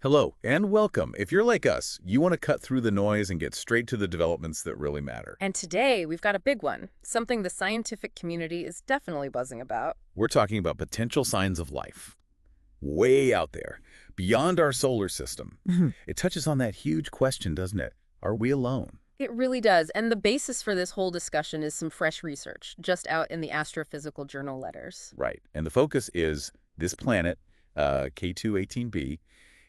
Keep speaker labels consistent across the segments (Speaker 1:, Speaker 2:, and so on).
Speaker 1: Hello and welcome. If you're like us, you want to cut through the noise and get straight to the developments that really matter.
Speaker 2: And today, we've got a big one, something the scientific community is definitely buzzing about.
Speaker 1: We're talking about potential signs of life. Way out there, beyond our solar system. It touches on that huge question, doesn't it? Are we alone?
Speaker 2: It really does, and the basis for this whole discussion is some fresh research, just out in the Astrophysical Journal letters.
Speaker 1: Right. And the focus is this planet, K2-18b.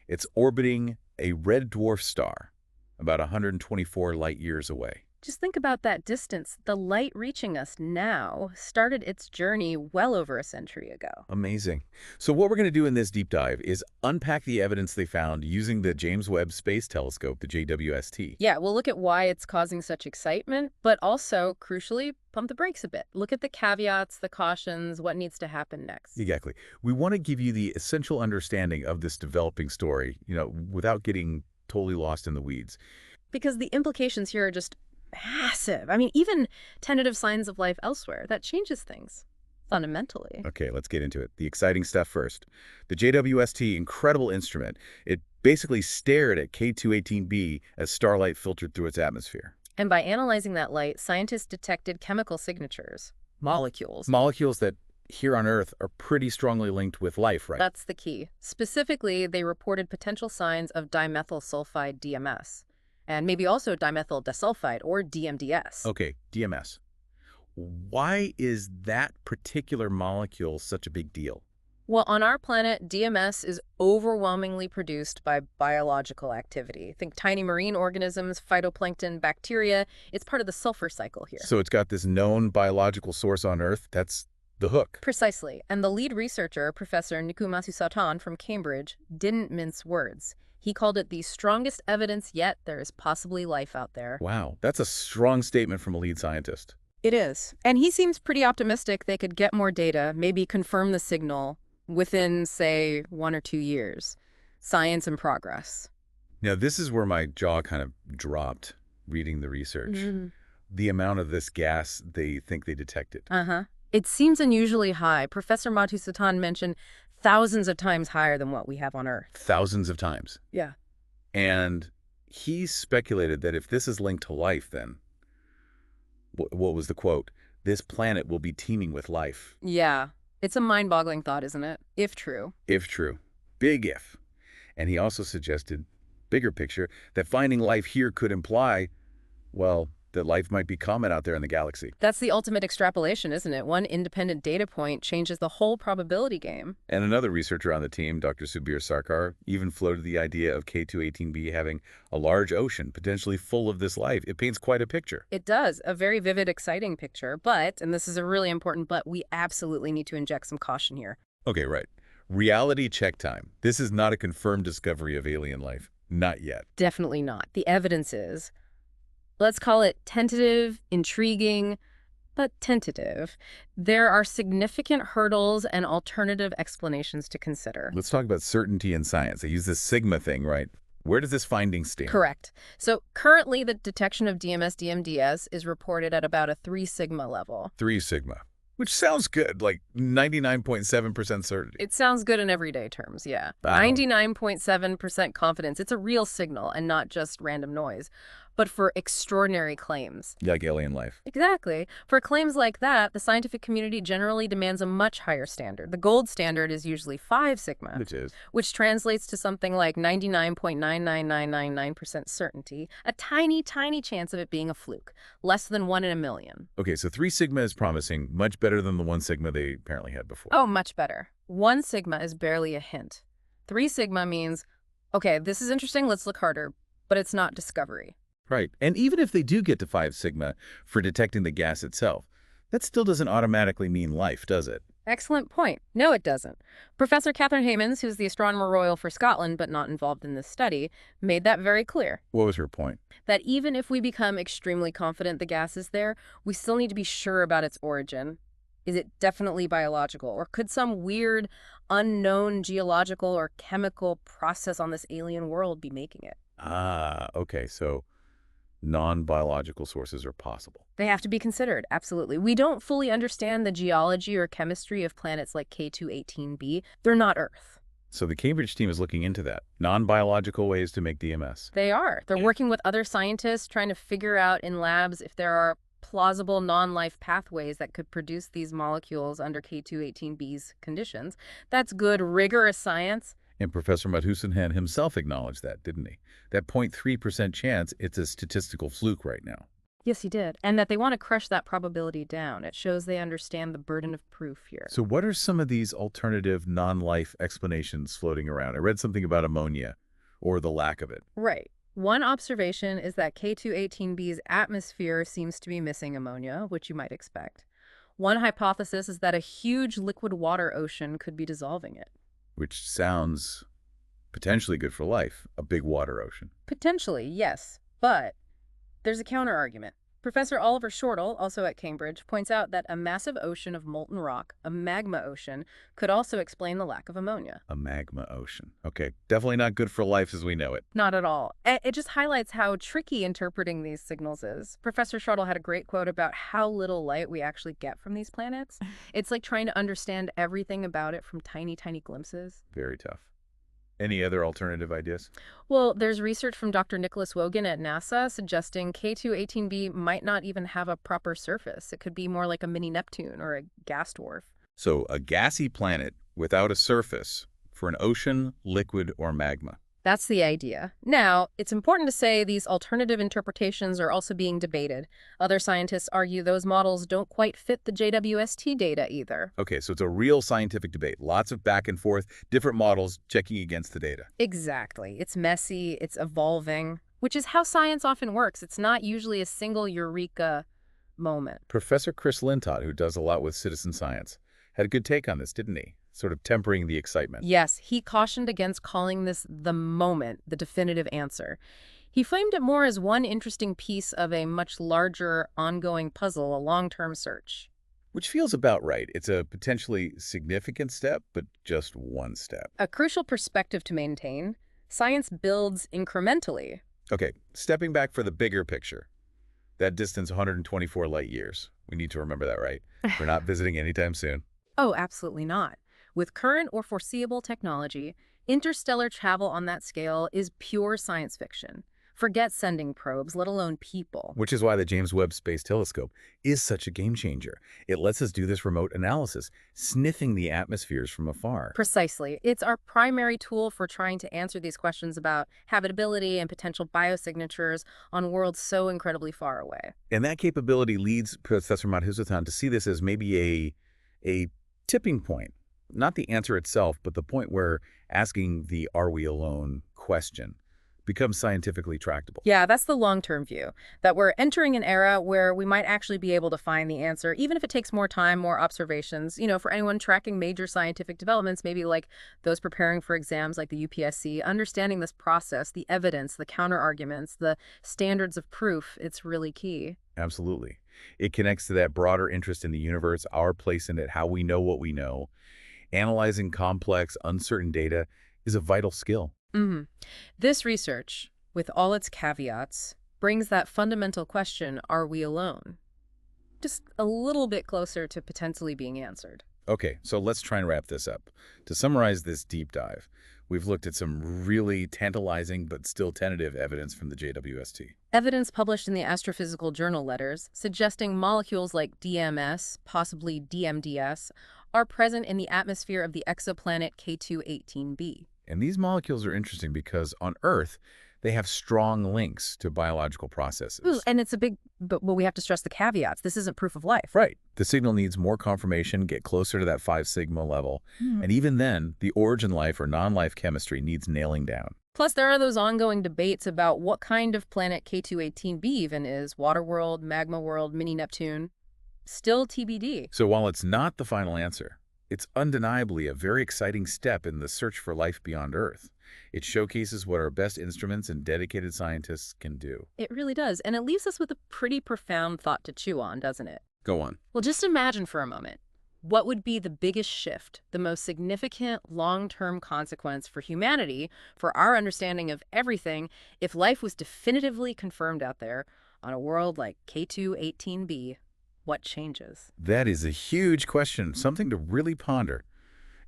Speaker 1: It's orbiting a red dwarf star about 124 light years away.
Speaker 2: Just think about that distance. The light reaching us now started its journey well over a century ago.
Speaker 1: Amazing. So what we're going to do in this deep dive is unpack the evidence they found using the James Webb Space Telescope, the JWST.
Speaker 2: Yeah, we'll look at why it's causing such excitement, but also, crucially, pump the brakes a bit. Look at the caveats, the cautions, what needs to happen next.
Speaker 1: Exactly. We want to give you the essential understanding of this developing story, without getting totally lost in the weeds.
Speaker 2: Because the implications here are just massive. I mean, even tentative signs of life elsewhere, that changes things fundamentally.
Speaker 1: Okay, let's get into it. The exciting stuff first. The JWST, incredible instrument. It basically stared at K2-18b as starlight filtered through its atmosphere.
Speaker 2: And by analyzing that light, scientists detected chemical signatures, molecules.
Speaker 1: Molecules that here on Earth are pretty strongly linked with life, right?
Speaker 2: That's the key. Specifically, they reported potential signs of dimethyl sulphide DMS. And maybe also dimethyl disulphide, or DMDS.
Speaker 1: Okay, DMS. Why is that particular molecule such a big deal?
Speaker 2: Well, on our planet, DMS is overwhelmingly produced by biological activity. Think tiny marine organisms, phytoplankton, bacteria. It's part of the sulfur cycle here.
Speaker 1: So it's got this known biological source on Earth. That's the hook.
Speaker 2: Precisely. And the lead researcher, Professor Nikumasu Satan from Cambridge, didn't mince words. He called it the strongest evidence yet there is possibly life out there.
Speaker 1: Wow, that's a strong statement from a lead scientist.
Speaker 2: It is. And he seems pretty optimistic they could get more data, maybe confirm the signal within, say, 1 or 2 years. Science in progress.
Speaker 1: Now, this is where my jaw kind of dropped reading the research. The amount of this gas they think they detected.
Speaker 2: It seems unusually high. Professor Madhu Satan mentioned thousands of times higher than what we have on Earth.
Speaker 1: Thousands of times.
Speaker 2: Yeah.
Speaker 1: And he speculated that if this is linked to life, then, what was the quote? This planet will be teeming with life.
Speaker 2: Yeah. It's a mind-boggling thought, isn't it? If true.
Speaker 1: If true. Big if. And he also suggested, bigger picture, that finding life here could imply, well, that life might be common out there in the galaxy.
Speaker 2: That's the ultimate extrapolation, isn't it? One independent data point changes the whole probability game.
Speaker 1: And another researcher on the team, Dr. Subir Sarkar, even floated the idea of K2-18b having a large ocean, potentially full of this life. It paints quite a picture.
Speaker 2: It does. A very vivid, exciting picture. But, and this is a really important but, we absolutely need to inject some caution here.
Speaker 1: Okay, right. Reality check time. This is not a confirmed discovery of alien life. Not yet.
Speaker 2: Definitely not. The evidence is, let's call it tentative, intriguing, but tentative. There are significant hurdles and alternative explanations to consider.
Speaker 1: Let's talk about certainty in science. They use this sigma thing, right? Where does this finding stand?
Speaker 2: Correct. So currently the detection of DMS-DMDS is reported at about a 3 sigma level.
Speaker 1: 3 sigma. Which sounds good, like 99.7% certainty.
Speaker 2: It sounds good in everyday terms, yeah.
Speaker 1: Wow.
Speaker 2: 99.7% confidence. It's a real signal and not just random noise. But for extraordinary claims.
Speaker 1: Like alien life.
Speaker 2: Exactly. For claims like that, the scientific community generally demands a much higher standard. The gold standard is usually 5 sigma. Which translates to something like 99.99999% certainty. A tiny, tiny chance of it being a fluke. Less than 1 in a million.
Speaker 1: Okay, so 3 sigma is promising, much better than the 1 sigma they apparently had before.
Speaker 2: Oh, much better. 1 sigma is barely a hint. 3 sigma means, okay, this is interesting, let's look harder. But it's not discovery.
Speaker 1: Right. And even if they do get to 5 sigma for detecting the gas itself, that still doesn't automatically mean life, does it?
Speaker 2: Excellent point. No, it doesn't. Professor Catherine Haymans, who's the Astronomer Royal for Scotland but not involved in this study, made that very clear.
Speaker 1: What was her point?
Speaker 2: That even if we become extremely confident the gas is there, we still need to be sure about its origin. Is it definitely biological? Or could some weird, unknown geological or chemical process on this alien world be making it?
Speaker 1: Ah, okay. So non-biological sources are possible.
Speaker 2: They have to be considered, absolutely. We don't fully understand the geology or chemistry of planets like K2-18b. They're not Earth.
Speaker 1: So the Cambridge team is looking into that. Non-biological ways to make DMS.
Speaker 2: They are. They're working with other scientists trying to figure out in labs if there are plausible non-life pathways that could produce these molecules under K2-18b's conditions. That's good, rigorous science.
Speaker 1: And Professor Madhusudan himself acknowledged that, didn't he? That 0.3% chance, it's a statistical fluke right now.
Speaker 2: Yes, he did. And that they want to crush that probability down. It shows they understand the burden of proof here.
Speaker 1: So what are some of these alternative non-life explanations floating around? I read something about ammonia, or the lack of it.
Speaker 2: Right. One observation is that K2-18b's atmosphere seems to be missing ammonia, which you might expect. One hypothesis is that a huge liquid water ocean could be dissolving it.
Speaker 1: Which sounds potentially good for life, a big water ocean.
Speaker 2: Potentially, yes. But there's a counter-argument. Professor Oliver Shortall, also at Cambridge, points out that a massive ocean of molten rock, a magma ocean, could also explain the lack of ammonia.
Speaker 1: A magma ocean. Okay, definitely not good for life as we know it.
Speaker 2: Not at all. It just highlights how tricky interpreting these signals is. Professor Shortall had a great quote about how little light we actually get from these planets. It's like trying to understand everything about it from tiny, tiny glimpses.
Speaker 1: Very tough. Any other alternative ideas?
Speaker 2: Well, there's research from Dr. Nicholas Wogan at NASA suggesting K2-18b might not even have a proper surface. It could be more like a mini Neptune or a gas dwarf.
Speaker 1: So a gassy planet without a surface for an ocean, liquid, or magma.
Speaker 2: That's the idea. Now, it's important to say these alternative interpretations are also being debated. Other scientists argue those models don't quite fit the JWST data either.
Speaker 1: Okay, so it's a real scientific debate. Lots of back and forth, different models checking against the data.
Speaker 2: Exactly. It's messy, it's evolving, which is how science often works. It's not usually a single eureka moment.
Speaker 1: Professor Chris Lintott, who does a lot with citizen science, had a good take on this, didn't he? Sort of tempering the excitement.
Speaker 2: Yes, he cautioned against calling this the moment, the definitive answer. He framed it more as one interesting piece of a much larger, ongoing puzzle, a long-term search.
Speaker 1: Which feels about right. It's a potentially significant step, but just one step.
Speaker 2: A crucial perspective to maintain. Science builds incrementally.
Speaker 1: Okay, stepping back for the bigger picture. That distance, 124 light years. We need to remember that, right? We're not visiting anytime soon.
Speaker 2: Oh, absolutely not. With current or foreseeable technology, interstellar travel on that scale is pure science fiction. Forget sending probes, let alone people.
Speaker 1: Which is why the James Webb Space Telescope is such a game changer. It lets us do this remote analysis, sniffing the atmospheres from afar.
Speaker 2: Precisely. It's our primary tool for trying to answer these questions about habitability and potential biosignatures on worlds so incredibly far away.
Speaker 1: And that capability leads Professor Madhusudan to see this as maybe a tipping point. Not the answer itself, but the point where asking the "are we alone" question becomes scientifically tractable.
Speaker 2: Yeah, that's the long-term view, that we're entering an era where we might actually be able to find the answer, even if it takes more time, more observations. You know, for anyone tracking major scientific developments, maybe like those preparing for exams like the UPSC, understanding this process, the evidence, the counter-arguments, the standards of proof, it's really key.
Speaker 1: Absolutely. It connects to that broader interest in the universe, our place in it, how we know what we know. Analyzing complex, uncertain data is a vital skill.
Speaker 2: This research, with all its caveats, brings that fundamental question, are we alone? Just a little bit closer to potentially being answered.
Speaker 1: Okay, so let's try and wrap this up. To summarize this deep dive, we've looked at some really tantalizing but still tentative evidence from the JWST.
Speaker 2: Evidence published in the Astrophysical Journal letters suggesting molecules like DMS, possibly DMDS, are present in the atmosphere of the exoplanet K2-18b.
Speaker 1: And these molecules are interesting because on Earth, they have strong links to biological processes.
Speaker 2: Ooh, and it's a big, but we have to stress the caveats. This isn't proof of life.
Speaker 1: Right. The signal needs more confirmation, get closer to that 5 sigma level. And even then, the origin life or non-life chemistry needs nailing down.
Speaker 2: Plus, there are those ongoing debates about what kind of planet K2-18b even is. Water world, magma world, mini Neptune. Still TBD.
Speaker 1: So while it's not the final answer, it's undeniably a very exciting step in the search for life beyond Earth. It showcases what our best instruments and dedicated scientists can do.
Speaker 2: It really does. And it leaves us with a pretty profound thought to chew on, doesn't it?
Speaker 1: Go on.
Speaker 2: Well, just imagine for a moment. What would be the biggest shift, the most significant long-term consequence for humanity, for our understanding of everything, if life was definitively confirmed out there on a world like K2-18b? What changes?
Speaker 1: That is a huge question, something to really ponder.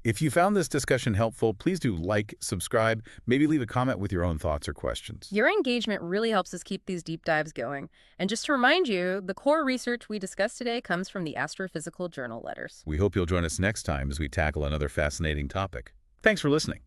Speaker 1: If you found this discussion helpful, please do like, subscribe, maybe leave a comment with your own thoughts or questions.
Speaker 2: Your engagement really helps us keep these deep dives going. And just to remind you, the core research we discussed today comes from the Astrophysical Journal letters.
Speaker 1: We hope you'll join us next time as we tackle another fascinating topic. Thanks for listening.